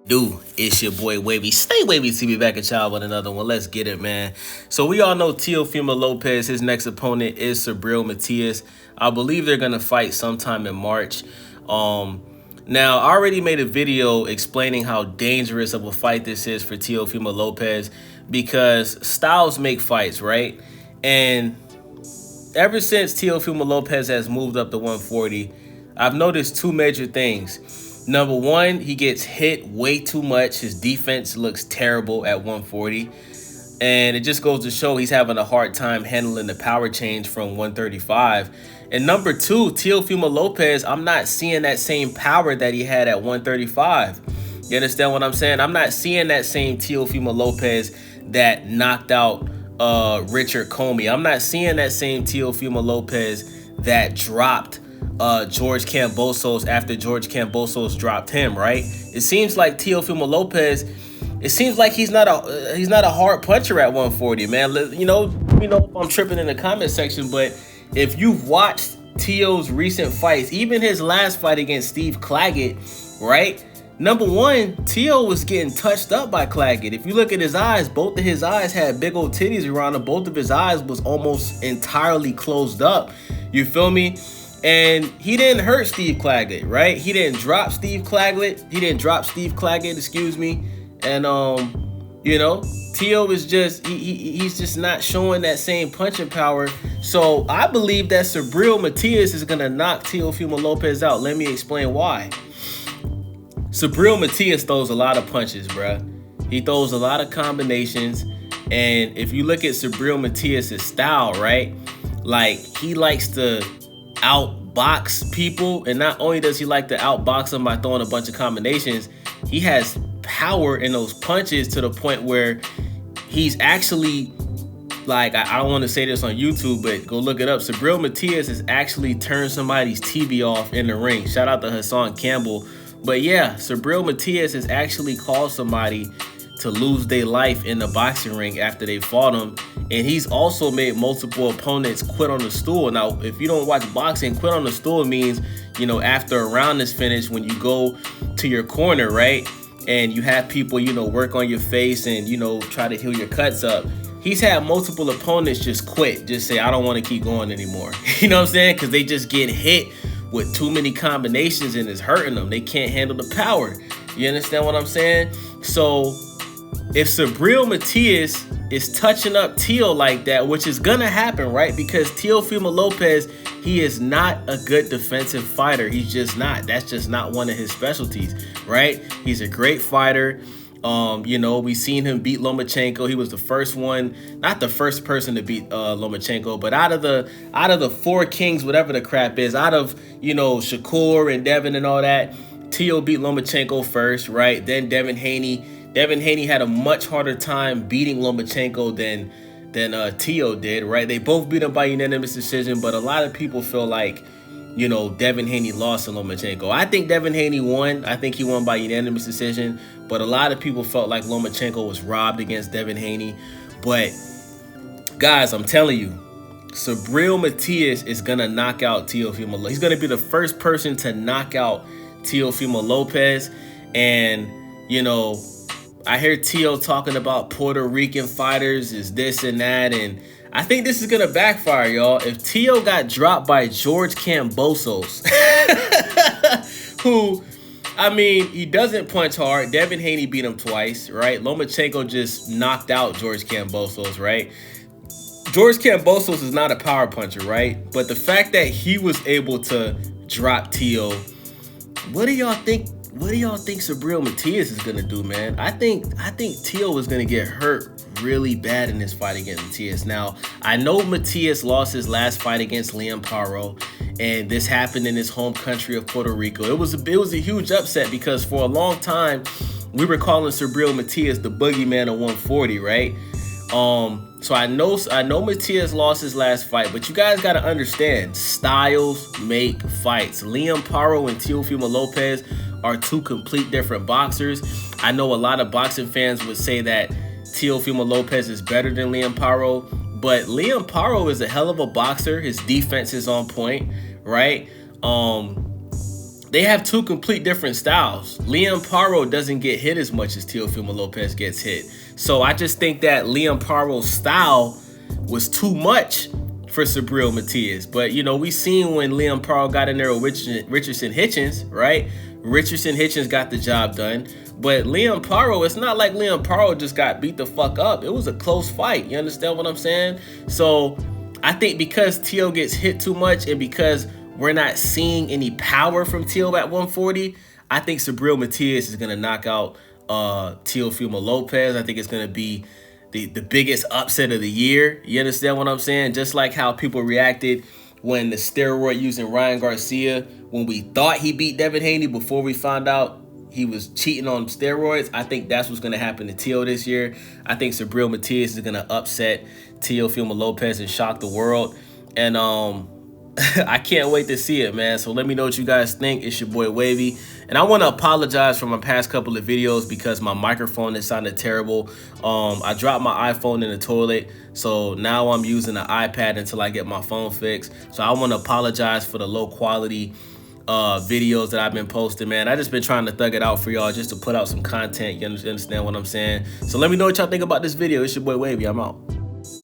do? It's your boy Wavy. Stay Wavy to be back at y'all with another one. Let's get it, man. So we all know Teofimo Lopez, his next opponent is Subriel Matias. I believe they're going to fight sometime in March. Now, I already made a video explaining how dangerous of a fight this is for Teofimo Lopez because styles make fights, right? And ever since Teofimo Lopez has moved up to 140, I've noticed two major things. Number one, he gets hit way too much. His defense looks terrible at 140. And it just goes to show he's having a hard time handling the power change from 135. And number two, Teofimo Lopez, I'm not seeing that same power that he had at 135. You understand what I'm saying? I'm not seeing that same Teofimo Lopez that knocked out Richard Comey. I'm not seeing that same Teofimo Lopez that dropped George Kambosos after George Kambosos dropped him, right? It seems like Teofimo Lopez, it seems like he's not a hard puncher at 140, man. You know if I'm tripping in the comment section, but if you've watched Teo's recent fights, even his last fight against Steve Claggett, right? Number one, Teo was getting touched up by Claggett. If you look at his eyes, both of his eyes had big old titties around them. Both of his eyes was almost entirely closed up. You feel me? And he didn't hurt Steve Claggett, right? He didn't drop Steve Claggett. Excuse me. And Teo is just he's just not showing that same punching power. So I believe that Subriel Matias is gonna knock Teofimo Lopez out. Let me explain why. Subriel Matias throws a lot of punches, bruh. He throws a lot of combinations. And if you look at Subriel Matias' style, right? Like, he likes to outbox people. And not only does he like to outbox them by throwing a bunch of combinations, he has power in those punches to the point where he's actually, like, I don't want to say this on YouTube, but go look it up. Subriel Matias has actually turned somebody's TV off in the ring. Shout out to Hassan Campbell. But yeah, Subriel Matias has actually caused somebody to lose their life in the boxing ring after they fought him. And he's also made multiple opponents quit on the stool. Now, if you don't watch boxing, quit on the stool means, after a round is finished, when you go to your corner, right? And you have people, work on your face and, try to heal your cuts up. He's had multiple opponents just quit, just say, I don't want to keep going anymore. You know what I'm saying? Because they just get hit with too many combinations and it's hurting them. They can't handle the power. You understand what I'm saying? So if Subriel Matias is touching up Teo like that, which is going to happen, right? Because Teofimo Lopez, he is not a good defensive fighter. He's just not. That's just not one of his specialties, right? He's a great fighter. We seen him beat Lomachenko. He was the first one, not the first person to beat Lomachenko, but out of the four kings, whatever the crap is, out of Shakur and Devin and all that, Teo beat Lomachenko first, right? Then Devin Haney. Devin Haney had a much harder time beating Lomachenko than Teo did, right? They both beat him by unanimous decision, but a lot of people feel like Devin Haney lost to Lomachenko. I think Devin Haney won. I think he won by unanimous decision. But a lot of people felt like Lomachenko was robbed against Devin Haney. But, guys, I'm telling you, Subriel Matias is going to knock out Teofimo Lopez. He's going to be the first person to knock out Teofimo Lopez. And, I hear Teo talking about Puerto Rican fighters is this and that. And I think this is going to backfire, y'all. If Teo got dropped by George Kambosos, who, he doesn't punch hard. Devin Haney beat him twice, right? Lomachenko just knocked out George Kambosos, right? George Kambosos is not a power puncher, right? But the fact that he was able to drop Teo, what do y'all think? What do y'all think Subriel Matias is gonna do, man? I think Teo is gonna get hurt really bad in this fight against Matias. Now, I know Matias lost his last fight against Liam Paro, and this happened in his home country of Puerto Rico. It was a huge upset because for a long time we were calling Subriel Matias the boogeyman of 140, right? So I know Matias lost his last fight, but you guys got to understand, styles make fights. Liam Paro and Teofimo Lopez are two complete different boxers. I know a lot of boxing fans would say that Teofimo Lopez is better than Liam Paro, but Liam Paro is a hell of a boxer. His defense is on point, right? they have two complete different styles. Liam Paro doesn't get hit as much as Teofimo Lopez gets hit. So I just think that Liam Paro's style was too much for Subriel Matias. But, you know, we seen when Liam Paro got in there with Richardson Hitchens, right? Richardson Hitchens got the job done. But Liam Paro, it's not like Liam Paro just got beat the fuck up. It was a close fight. You understand what I'm saying? So I think because Teo gets hit too much and because we're not seeing any power from Teo at 140, I think Subriel Matias is going to knock out Teofimo Lopez. I think it's going to be the biggest upset of the year. You understand what I'm saying? Just like how people reacted when the steroid using Ryan Garcia, when we thought he beat Devin Haney before we found out he was cheating on steroids. I think that's what's going to happen to Teo this year. I think Subriel Matias is going to upset Teofimo Lopez and shock the world. And I can't wait to see it, man. So let me know what you guys think. It's your boy Wavy. And I want to apologize for my past couple of videos because my microphone has sounded terrible. I dropped my iPhone in the toilet. So now I'm using an iPad until I get my phone fixed. So I want to apologize for the low quality videos that I've been posting, man. I just been trying to thug it out for y'all just to put out some content. You understand what I'm saying? So let me know what y'all think about this video. It's your boy Wavy. I'm out.